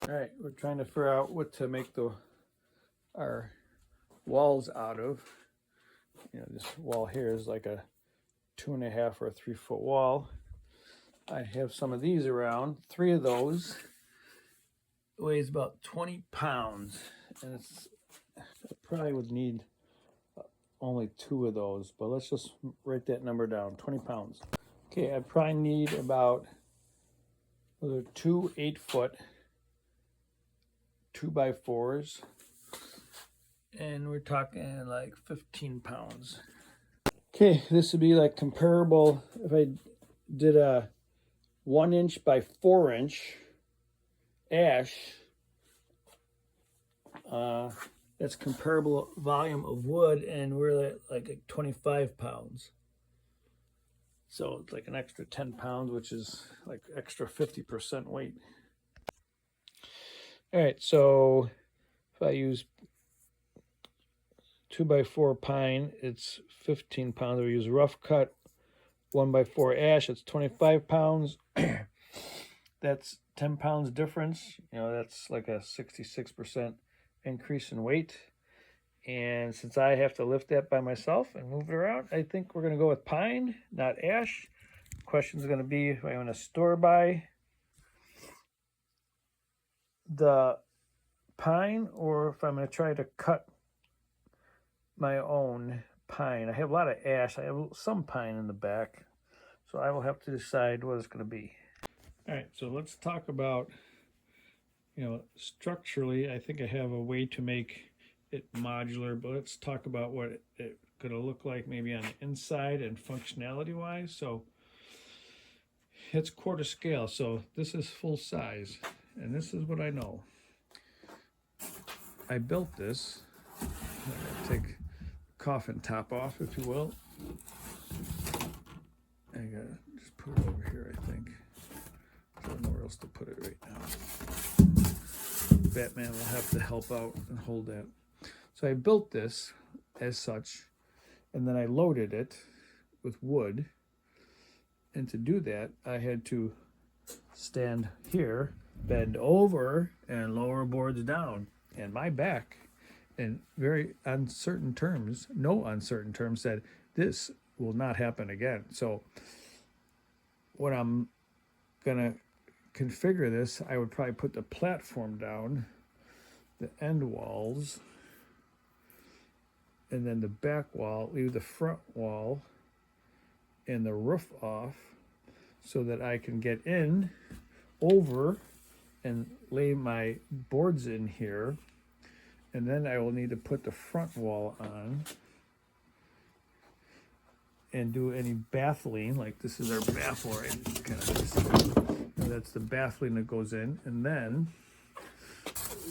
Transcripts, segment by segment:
All right, we're trying to figure out what to make our walls out of. You know, this wall here is like a 2.5 or 3 foot wall. I have some of these around. 3 of those. It weighs about 20 pounds, and I probably would need only 2 of those, but let's just write that number down, 20 pounds. Okay, I probably need about 2 8-foot 2x4s, and we're talking like 15 pounds. Okay, this would be like comparable if I did a 1 inch by 4 inch ash. That's comparable volume of wood, and we're at like 25 pounds. So it's like an extra 10 pounds, which is like extra 50% weight. All right, so if I use 2x4 pine, it's 15 pounds. If we use rough cut 1x4 ash, it's 25 pounds. That's 10 pounds difference. You know, that's like a 66% increase in weight. And since I have to lift that by myself and move it around, I think we're going to go with pine, not ash. Question is going to be if I want to store buy the pine or if I'm going to try to cut my own pine. I have a lot of ash. I have some pine in the back, so I will have to decide what it's going to be. All right, so let's talk about, you know, structurally, I think I have a way to make it modular, but let's talk about what it's going to look like maybe on the inside and functionality wise. So it's quarter scale, so this is full size, and this is what I know. I built this. I'm going to take the coffin top off, if you will. I got to just put it over here, I think. I don't know where else to put it right now. Batman will have to help out and hold that. So I built this as such, and then I loaded it with wood. And to do that, I had to stand here, bend over, and lower boards down. And my back, in very uncertain terms, no uncertain terms, said this will not happen again. So when I'm gonna configure this, I would probably put the platform down, the end walls, and then the back wall, leave the front wall and the roof off so that I can get in over and lay my boards in here. And then I will need to put the front wall on and do any baffling, like this is our baffle right, kind of, that's the baffling that goes in. And then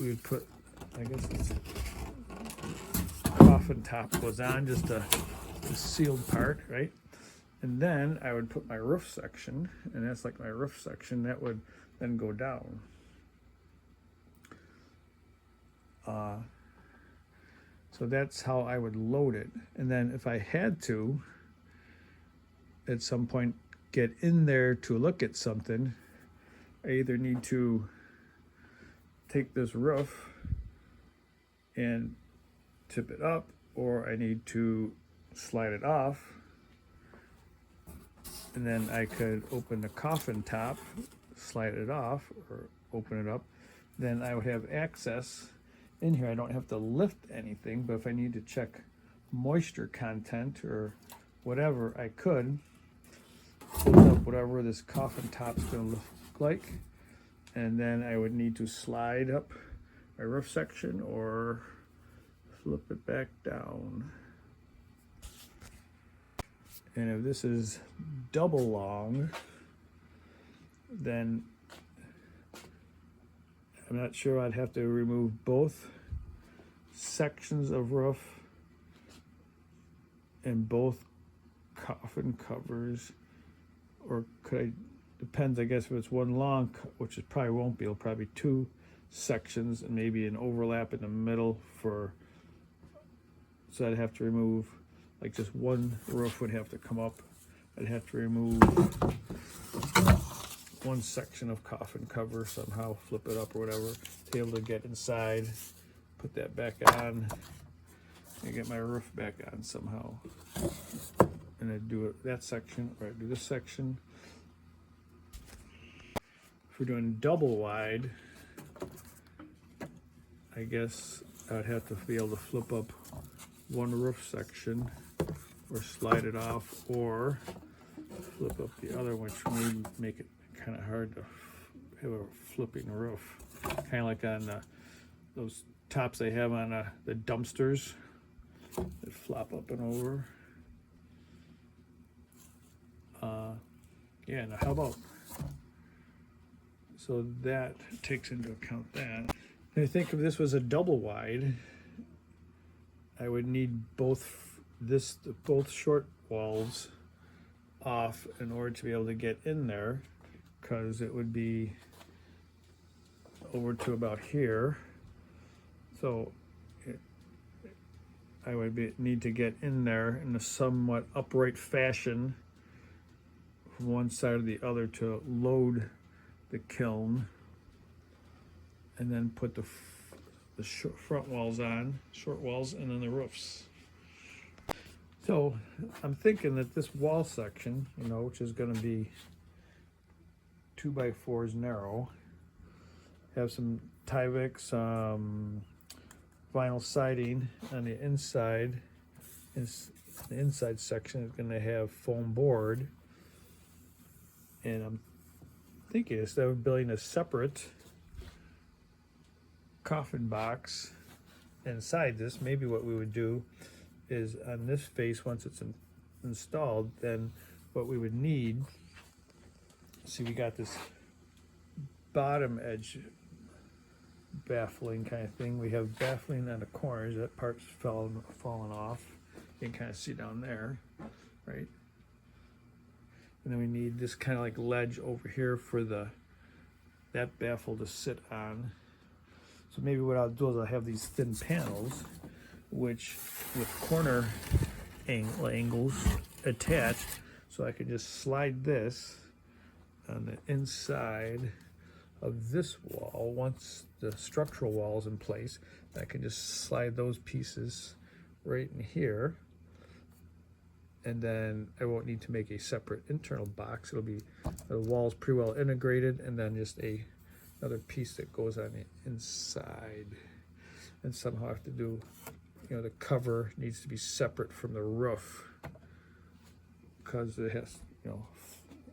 we would put, I guess it's coffin top goes on, just the sealed part, right? And then I would put my roof section, and that's like my roof section, that would then go down. So that's how I would load it. And then if I had to, at some point, get in there to look at something, I either need to take this roof and tip it up, or I need to slide it off. And then I could open the coffin top, slide it off, or open it up. Then I would have access in here. I don't have to lift anything, but if I need to check moisture content or whatever, I could open up whatever this coffin top's going to look like. And then I would need to slide up my roof section or flip it back down. And if this is double long, then I'm not sure I'd have to remove both sections of roof and both coffin covers, or could I, depends, I guess, if it's one long, which it probably won't be, it'll probably be 2 sections and maybe an overlap in the middle for, so I'd have to remove, like just one roof would have to come up. I'd have to remove one section of coffin cover somehow, flip it up or whatever, to be able to get inside, put that back on, and get my roof back on somehow. And I do it that section, or I do this section. If we're doing double wide, I guess I'd have to be able to flip up one roof section, or slide it off, or flip up the other, which may make it kind of hard to have a flipping roof. Kind of like on those tops they have on the dumpsters that flop up and over. Yeah, now how about, so that takes into account that. And I think if this was a double wide, I would need both short walls off in order to be able to get in there, because it would be over to about here. So I would need to get in there in a somewhat upright fashion from one side or the other to load the kiln, and then put the front walls on, short walls, and then the roofs. So I'm thinking that this wall section, you know, which is going to be 2x4s narrow, have some Tyvek, vinyl siding on the inside. The inside section is going to have foam board, and I'm thinking instead of building a separate coffin box inside this, maybe what we would do is on this face, once it's installed, then what we would need, see, we got this bottom edge baffling kind of thing. We have baffling on the corners. That part's fallen off. You can kind of see down there, right? And then we need this kind of like ledge over here for that baffle to sit on. So maybe what I'll do is I'll have these thin panels, which with corner angles attached, so I can just slide this on the inside of this wall. Once the structural wall is in place, I can just slide those pieces right in here, and then I won't need to make a separate internal box. It'll be, the wall's pretty well integrated, and then just another piece that goes on the inside. And somehow I have to do, you know, the cover needs to be separate from the roof, because it has, you know,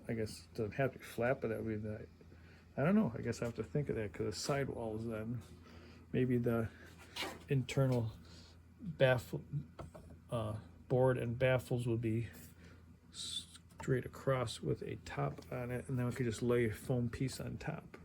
I guess it doesn't have to be flat, but that would be that. I don't know. I guess I have to think of that, because the side walls, then maybe the internal baffle board and baffles will be straight across with a top on it, and then we could just lay a foam piece on top.